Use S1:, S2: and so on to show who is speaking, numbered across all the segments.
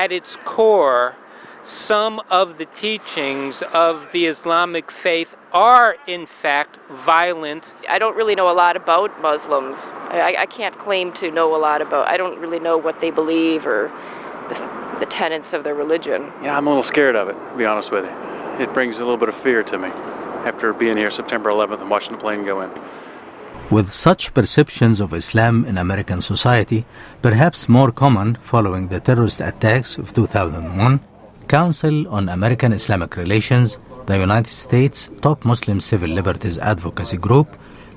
S1: at its core, some of the teachings of the Islamic faith are, in fact, violent.
S2: I don't really know a lot about Muslims. I can't claim to know a lot about. I don't really know what they believe or the tenets of their religion.
S3: Yeah, I'm a little scared of it, to be honest with you. It brings a little bit of fear to me after being here September 11th and watching the plane go in.
S4: With such perceptions of Islam in American society, perhaps more common following the terrorist attacks of 2001, Council on American Islamic Relations, the United States' top Muslim civil liberties advocacy group,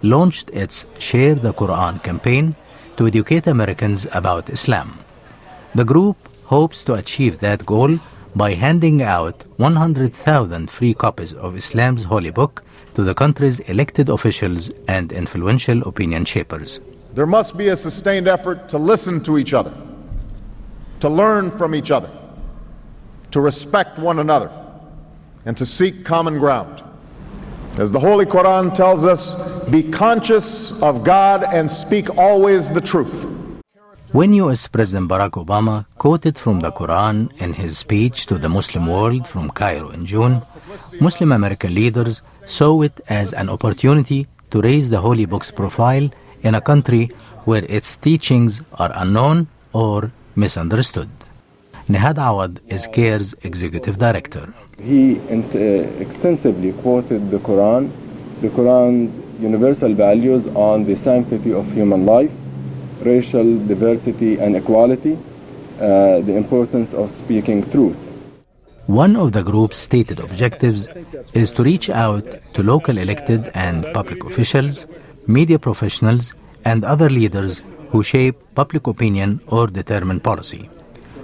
S4: launched its Share the Quran campaign to educate Americans about Islam. The group hopes to achieve that goal by handing out 100,000 free copies of Islam's holy book to the country's elected officials and influential opinion shapers.
S5: There must be a sustained effort to listen to each other, to learn from each other, to respect one another, and to seek common ground. As the Holy Quran tells us, be conscious of God and speak always the truth.
S4: When U.S. President Barack Obama quoted from the Quran in his speech to the Muslim world from Cairo in June, Muslim American leaders saw it as an opportunity to raise the Holy Book's profile in a country where its teachings are unknown or misunderstood. Nihad Awad is CARE's executive director.
S6: He extensively quoted the Quran's universal values on the sanctity of human life, racial diversity and equality, the importance of speaking truth.
S4: One of the group's stated objectives is to reach out to local elected and public officials, media professionals, and other leaders who shape public opinion or determine policy.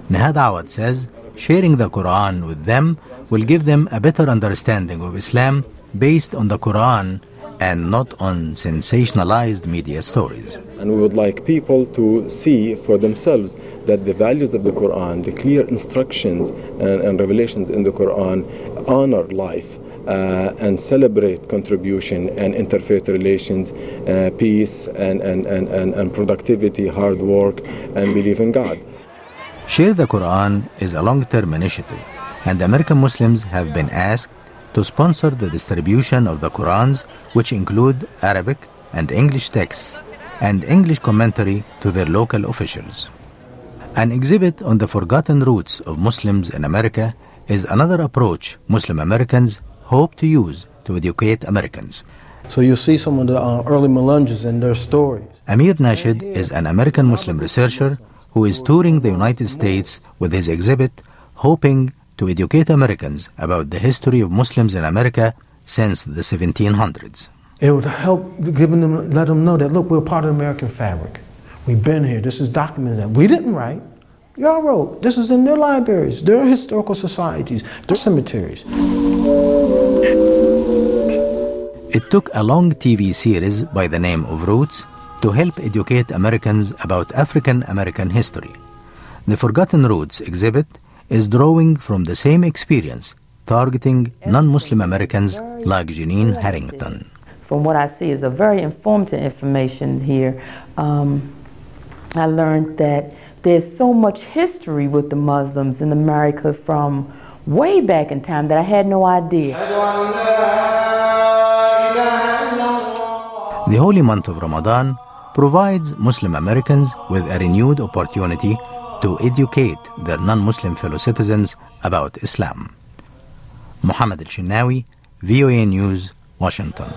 S4: Nihad Awad says sharing the Quran with them will give them a better understanding of Islam based on the Quran and not on sensationalized media stories.
S6: And we would like people to see for themselves that the values of the Quran, the clear instructions and revelations in the Quran honor life and celebrate contribution and interfaith relations, peace and productivity, hard work, and belief in God.
S4: Share the Quran is a long-term initiative, and American Muslims have been asked to sponsor the distribution of the Qurans, which include Arabic and English texts and English commentary to their local officials. An exhibit on the forgotten roots of Muslims in America is another approach Muslim Americans hope to use to educate Americans.
S7: So you see some of the early Melungeons and their stories.
S4: Amir Nashid is an American Muslim researcher who is touring the United States with his exhibit, hoping to educate Americans about the history of Muslims in America since the 1700s.
S7: It would help let them know that, look, we're part of the American fabric. We've been here. This is documented. That we didn't write. Y'all wrote. This is in their libraries, their historical societies, their cemeteries.
S4: It took a long TV series by the name of Roots to help educate Americans about African American history. The Forgotten Roots exhibit is drawing from the same experience, targeting non-Muslim Americans like Janine Harrington.
S8: From what I see is a very informative information here. I learned that there's so much history with the Muslims in America from way back in time that I had no idea.
S4: The holy month of Ramadan provides Muslim Americans with a renewed opportunity to educate their non-Muslim fellow citizens about Islam. Mohamed Elshinnawi, VOA News, Washington.